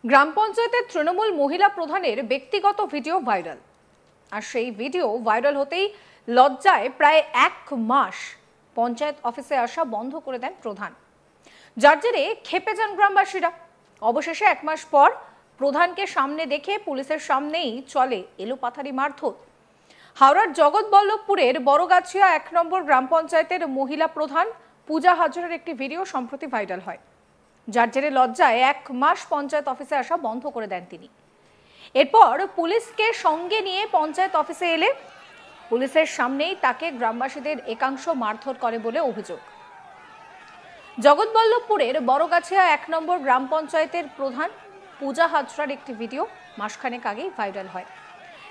গ্রাম পঞ্চায়েতের তৃণমূল মহিলা প্রধানের ব্যক্তিগত ভিডিও ভাইরাল। আর সেই ভিডিও ভাইরাল হতেই লজ্জায় প্রায় 1 মাস পঞ্চায়েত অফিসে আসা বন্ধ করে দেন প্রধান, যার জেরে ক্ষেপে যান গ্রামবাসীরা। অবশেষে 1 মাস পর প্রধানকে সামনে দেখে পুলিশের সামনেই চলে এলোপাথারি মারধর। হাওড়ার জগৎবল্লভপুরের বড়গাছিয়া 1 নম্বর গ্রাম পঞ্চায়েতের মহিলা প্রধান পূজা হাজরার একটি ভিডিও সম্প্রতি ভাইরাল হয়, যার জেরে লজ্জায় 1 মাস পঞ্চায়েত অফিসে আসা বন্ধ করে দেন তিনি। এরপর পুলিশকে সঙ্গে নিয়ে পঞ্চায়েত অফিসে এলে পুলিশের সামনেই তাকে গ্রামবাসীদের একাংশ মারধর করে বলে অভিযোগ। জগৎবল্লভপুরের বড়গাছিয়া 1 নম্বর গ্রাম পঞ্চায়েতের প্রধান পূজা হাজরার একটি ভিডিও মাসখানেক আগেই ভাইরাল হয়।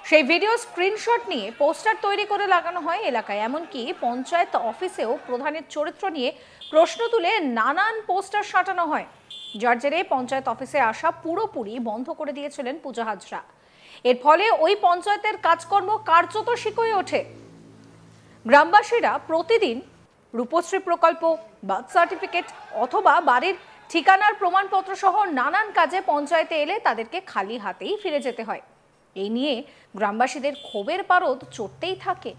সেই ভিডিও স্ক্রিনশট নিয়ে পোস্টার তৈরি করে লাগানো হয় এলাকায়। এমনকি পঞ্চায়েত অফিসেও প্রধানের চরিত্র নিয়ে প্রশ্ন তুলে নানান পোস্টার সাঁটানো হয়, যার জেরে পঞ্চায়েত অফিসে আসা পুরোপুরি বন্ধ করে দিয়েছিলেন পূজা হাজরা। এর ফলে ওই পঞ্চায়েতের কাজকর্ম কার্যত শিকয়ে ওঠে। গ্রামবাসীরা প্রতিদিন রূপশ্রী প্রকল্প, বার্থ সার্টিফিকেট অথবা বাড়ির ঠিকানার প্রমাণপত্র সহ নানান কাজে পঞ্চায়েতে এলে তাদেরকে খালি হাতেই ফিরে যেতে হয়। এই নিয়ে গ্রামবাসীদের ক্ষোভের পারদ চড়তেই থাকে।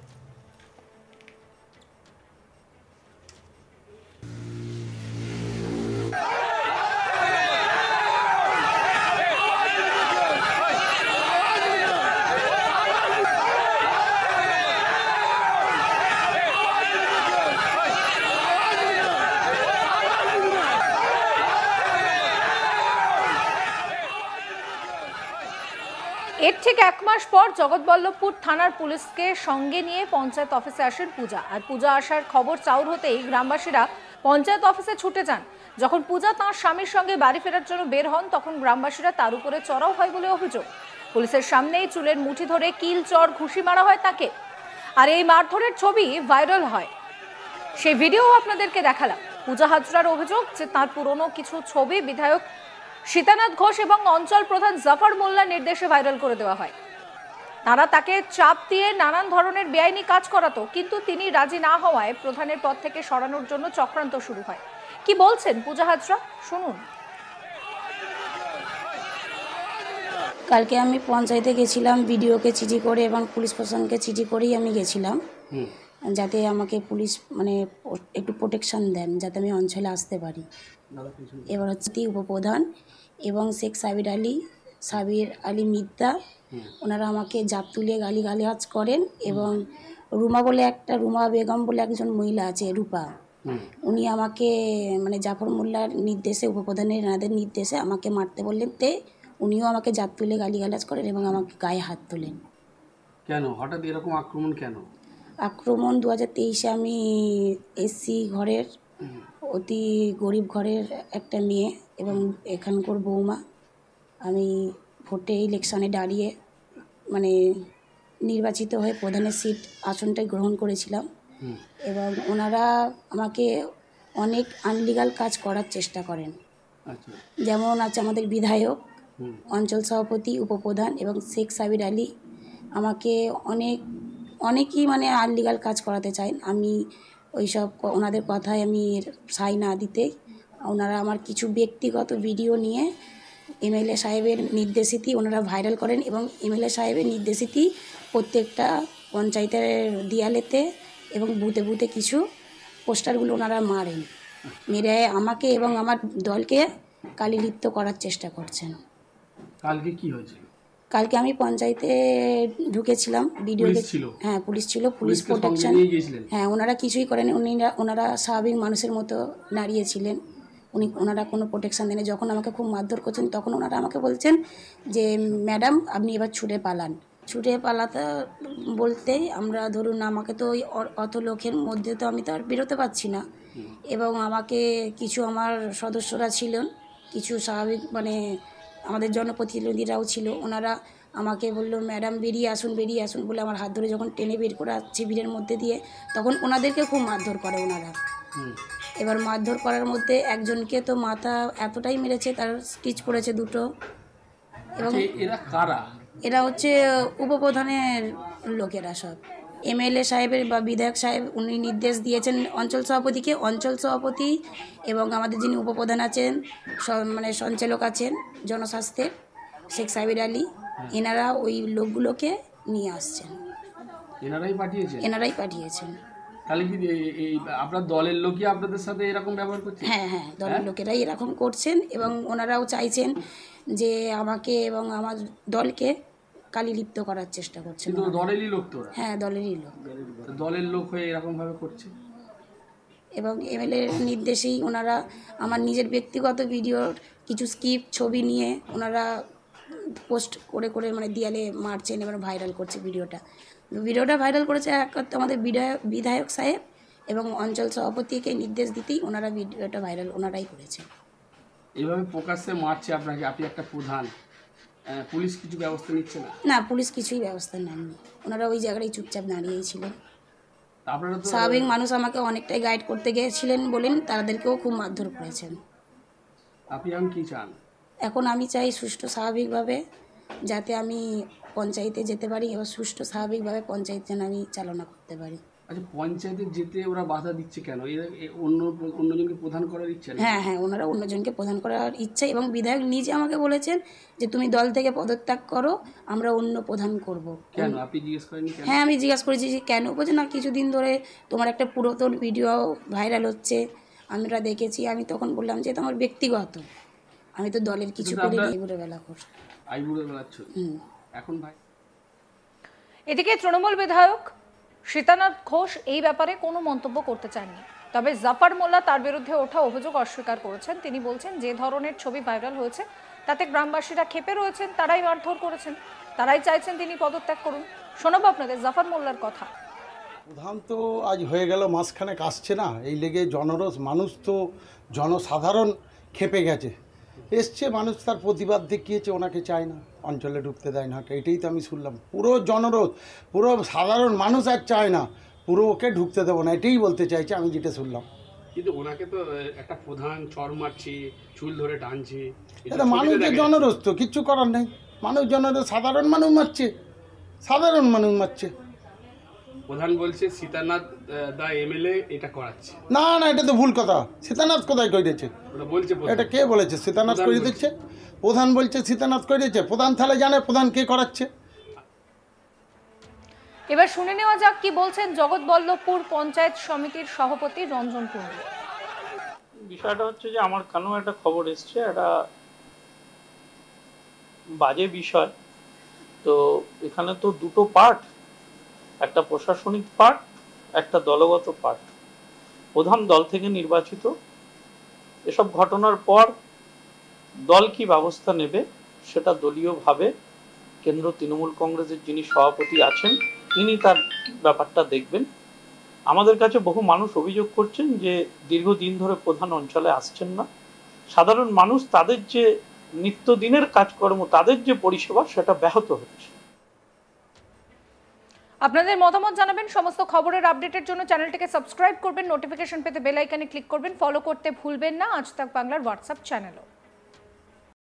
এর ঠিক 1 মাস পর জগৎবল্লভপুর থানার পুলিশকে সঙ্গে নিয়ে পঞ্চায়েত অফিসে আসেন পূজা। আর পূজা আসার খবর চাউর হতেই গ্রামবাসীরা পঞ্চায়েত অফিসে ছুটে যান। যখন পূজা তাঁর স্বামীর সঙ্গে বাড়ি ফেরার জন্য বের হন, তখন গ্রামবাসীরা তার উপরে চড়াও হয় বলে অভিযোগ। পুলিশের সামনেই চুলের মুঠি ধরে কিল, চড়, ঘুষি মারা হয় তাকে। আর এই মারধরের ছবি ভাইরাল হয়। সেই ভিডিও আপনাদেরকে দেখালাম। পূজা হাজরার অভিযোগ যে তার পুরনো কিছু ছবি বিধায়ক সীতানাথ ঘোষ এবং অঞ্চল প্রধান জাফর মোল্লার নির্দেশে ভাইরাল করে দেওয়া হয়। তারা তাকে চাপ দিয়ে নানান ধরনের বেআইনি কাজ করাতো, কিন্তু তিনি রাজি না হওয়ায় প্রধানের পদ থেকে সরানোর জন্য চক্রান্ত শুরু হয়। কি বলছেন পূজা হাজরা, শুনুন। কালকে আমি পঞ্চায়েতে গেছিলাম, বিডিওকে চিঠি করে এবং পুলিশ প্রশাসনকে চিঠি করেই আমি গেছিলাম, যাতে আমাকে পুলিশ একটু প্রোটেকশন দেন, যাতে আমি অঞ্চলে আসতে পারি। এবার হচ্ছে উপপ্রধান এবং শেখ সাবির আলী মিদ্দা, ওনারা আমাকে জাত তুলে গালিগালাজ করেন। এবং রুমা বেগম বলে একজন মহিলা আছে, রূপা, উনি আমাকে জাফর মোল্লার নির্দেশে, উপপ্রধানের এনাদের নির্দেশে আমাকে মারতে বললেন। উনিও আমাকে জাত তুলে গালিগালাজ করেন এবং আমাকে গায়ে হাত তোলেন। কেন হঠাৎ এরকম আক্রমণ? কেন আক্রমণ? 2023-এ আমি এসসি ঘরের, অতি গরিব ঘরের একটা মেয়ে এবং এখানকার বৌমা। আমি ভোটে ইলেকশনে দাঁড়িয়ে নির্বাচিত হয়ে প্রধানের আসনটাই গ্রহণ করেছিলাম। এবং ওনারা আমাকে অনেক আনলিগাল কাজ করার চেষ্টা করেন। যেমন আছে আমাদের বিধায়ক, অঞ্চল সভাপতি, উপপ্রধান এবং শেখ সাবির আলী আমাকে অনেকই আনলিগাল কাজ করাতে চান। আমি ওইসব ওনাদের কথায় আমি সাই না দিতেই ওনারা আমার কিছু ব্যক্তিগত ভিডিও নিয়ে এমএলএ সাহেবের নির্দেশিতই ওনারা ভাইরাল করেন এবং এমএলএ সাহেবের নির্দেশিতই প্রত্যেকটা পঞ্চায়েতের দেয়ালেতে এবং বুথে বুথে কিছু পোস্টারগুলো ওনারা মারেন, মেরে আমাকে এবং আমার দলকে কালিলিপ্ত করার চেষ্টা করছেন। কালকে কি হয়েছে? কালকে আমি পঞ্চায়েতে ঢুকেছিলাম, ভিডিওতে, হ্যাঁ পুলিশ ছিল, পুলিশ প্রোটেকশন, হ্যাঁ ওনারা কিছুই করেন। ওনারা স্বাভাবিক মানুষের মতো দাঁড়িয়েছিলেন, ওনারা কোনো প্রোটেকশন দেন। যখন আমাকে খুব মারধর করছেন তখন ওনারা আমাকে বলছেন যে ম্যাডাম আপনি এবার ছুটে পালান। ছুটে পালাতে বলতেই আমরা ধরুন আমাকে তো ওই অত লোকের মধ্যে তো আমি তো আর বেরোতে পারছি না। এবং আমাকে কিছু আমার সদস্যরা ছিলেন, কিছু স্বাভাবিক আমাদের জনপ্রতিনিধিরাও ছিল, ওনারা আমাকে বললো ম্যাডাম বেরিয়ে আসুন বলে আমার হাত ধরে যখন টেনে বের করে আসছে ভিড়ের মধ্যে দিয়ে, তখন ওনাদেরকে খুব মারধর করে ওনারা। এবার মারধর করার মধ্যে একজনকে তো মাথা এতটাই মেরেছে, তার স্টিচ পড়েছে 2টো। এবং এরা কারা? এরা হচ্ছে উপপ্রধানের লোকেরা সব। এমএলএ সাহেবের বা বিধায়ক সাহেব উনি নির্দেশ দিয়েছেন অঞ্চল সভাপতিকে, অঞ্চল সভাপতি এবং আমাদের যিনি উপপ্রধান আছেন মানে সঞ্চালক আছেন জনস্বাস্থ্যের শেখ সাবির আলী, এনারা ওই লোকগুলোকে নিয়ে আসছেন। এনারাই পাঠিয়েছেন। তাহলে কি এই আপনার দলের লোকই আপনাদের সাথে এরকম ব্যবহার করছে? হ্যাঁ হ্যাঁ, দলের লোকেরাই এরকম করছেন এবং ওনারাও চাইছেন যে আমাকে এবং আমার দলকে কালি লিপ্ত করার চেষ্টা করছেন। কিন্তু দলেরই লোক তো? হ্যাঁ, দলেরই লোক। দলের লোক হয়ে এরকম ভাবে করছে এবং এমএলএ নির্দেশেই ওনারা আমার নিজের ব্যক্তিগত ভিডিওর কিছু স্ক্রিপ্ট ছবি নিয়ে ওনারা পোস্ট করে করে মানে দেয়ালে মারছেন এবং ভাইরাল করছে ভিডিওটা ভাইরাল করেছে আমাদের বিধায়ক সাহেব এবং অঞ্চল সভাপতিকে নির্দেশ দিতেই ওনারা ভিডিওটা ভাইরাল ওনারাই করেছে। এইভাবে প্রকাশ্যে মারছে আপনাকে, আপনি একটা প্রধান, পুলিশ কিছু ব্যবস্থা নিচ্ছে না? না, পুলিশ কিছুই ব্যবস্থা নেননি, ওনারা ওই জায়গায় চুপচাপ দাঁড়িয়েছিলেন। আপনারা তো স্বাভাবিক মানুষ আমাকে অনেকটাই গাইড করতে গিয়েছিলেন বলেন তাদেরকেও খুব মারধর করেছেন। আপনি এখন কি চান? এখন আমি চাই সুষ্ঠু স্বাভাবিকভাবে যাতে আমি পঞ্চায়েতে যেতে পারি এবং সুষ্ঠু স্বাভাবিকভাবে পঞ্চায়েত যেন আমি চালনা করতে পারি। আচ্ছা, পঞ্চায়েতে যেতে ওরা বাধা দিচ্ছে কেন? অন্যজনকে প্রধান করার ইচ্ছা? হ্যাঁ হ্যাঁ, ওনারা অন্যজনকে প্রধান করার ইচ্ছা এবং বিধায়ক নিজে আমাকে বলেছেন যে তুমি দল থেকে পদত্যাগ করো, আমরা অন্য প্রধান করব। কেন আপনি জিজ্ঞেস করেননি? হ্যাঁ, আমি জিজ্ঞাসা করেছি যে কেন, বলছে না কিছুদিন ধরে তোমার একটা পুরাতন ভিডিও ভাইরাল হচ্ছে, আমরা দেখেছি। আমি তখন বললাম যে এটা আমার ব্যক্তিগত, আমি তো দলের কিছু করি না, এইগুলো বেলা কর আইবুড়ো বেলাচ্ছ এখন ভাই। এদিকে তৃণমূল বিধায়ক সীতানাথ ঘোষ এই ব্যাপারে কোনো মন্তব্য করতে চাননি, তবে জাফর মোল্লা তার বিরুদ্ধে ওঠা অভিযোগ অস্বীকার করেছেন। তিনি বলছেন যে ধরনের ছবি ভাইরাল হয়েছে তাতে গ্রামবাসীরা ক্ষেপে রয়েছেন, তারাই মারধর করেছেন, তারাই চাইছেন তিনি পদত্যাগ করুন। শোনাবো আপনাদের জাফর মোল্লার কথা। প্রধান তো আজ হয়ে গেল মাসখানেক আসছে না, এই লেগে জনরোষ, মানুষ তো জনসাধারণ ক্ষেপে গেছে, এসছে মানুষ তার প্রতিবাদ দেখিয়েছে, ওনাকে চায় না, অঞ্চলে ঢুকতে দেয় না, এটাই তো আমি শুনলাম। পুরো জনরোষ, পুরো সাধারণ মানুষ আর চায় না, পুরো ওকে ঢুকতে দেবো না, এটাই বলতে চাইছে, আমি যেটা শুনলাম। কিন্তু ওনাকে তো একটা প্রধান চর মারছে, চুল ধরে টানছে, এটা মানুষের জনরোষ, তো কিচ্ছু করার নেই, মানুষ জনরোষ, সাধারণ মানুষ মারছে। প্রধান বলছে সীতানাথ দা এমএলএ এটা করাচ্ছে। না না, এটা তো ভুল কথা, সীতানাথ কোথায় করেছে? এটা কে বলেছে সীতানাথ করে দিচ্ছে? প্রধান বলছে সীতানাথ করেছে, প্রধান তাহলে জানে প্রধান কে করাচ্ছে। এবার শুনে নেওয়া যাক কি বলছেন জগৎবল্লভপুর পঞ্চায়েত সমিতির সভাপতি রঞ্জন কুণ্ডু। বিষয়টা হচ্ছে যে আমার কানেও একটা খবর এসছে, একটা বাজে বিষয়। তো এখানে তো দুটো পার্ট, একটা প্রশাসনিক পার্ট, একটা দলগত পার্ট। প্রধান দল থেকে নির্বাচিত, এসব ঘটনার পর দল কি ব্যবস্থা নেবে সেটা দলীয়ভাবে কেন্দ্র তৃণমূল কংগ্রেসের যিনি সভাপতি আছেন তিনি তার ব্যাপারটা দেখবেন। আমাদের কাছে বহু মানুষ অভিযোগ করছেন যে দীর্ঘদিন ধরে প্রধান অঞ্চলে আসছেন না, সাধারণ মানুষ তাদের যে নিত্যদিনের কাজকর্ম, তাদের যে পরিষেবা সেটা ব্যাহত হচ্ছে। আপনাদের মতামত জানাবেন। সমস্ত খবরের আপডেটের জন্য চ্যানেলটিকে সাবস্ক্রাইব করবেন, নোটিফিকেশন পেতে বেল আইকনে ক্লিক করবেন, ফলো করতে ভুলবেন না আজ তাক বাংলার হোয়াটসঅ্যাপ চ্যানেলও।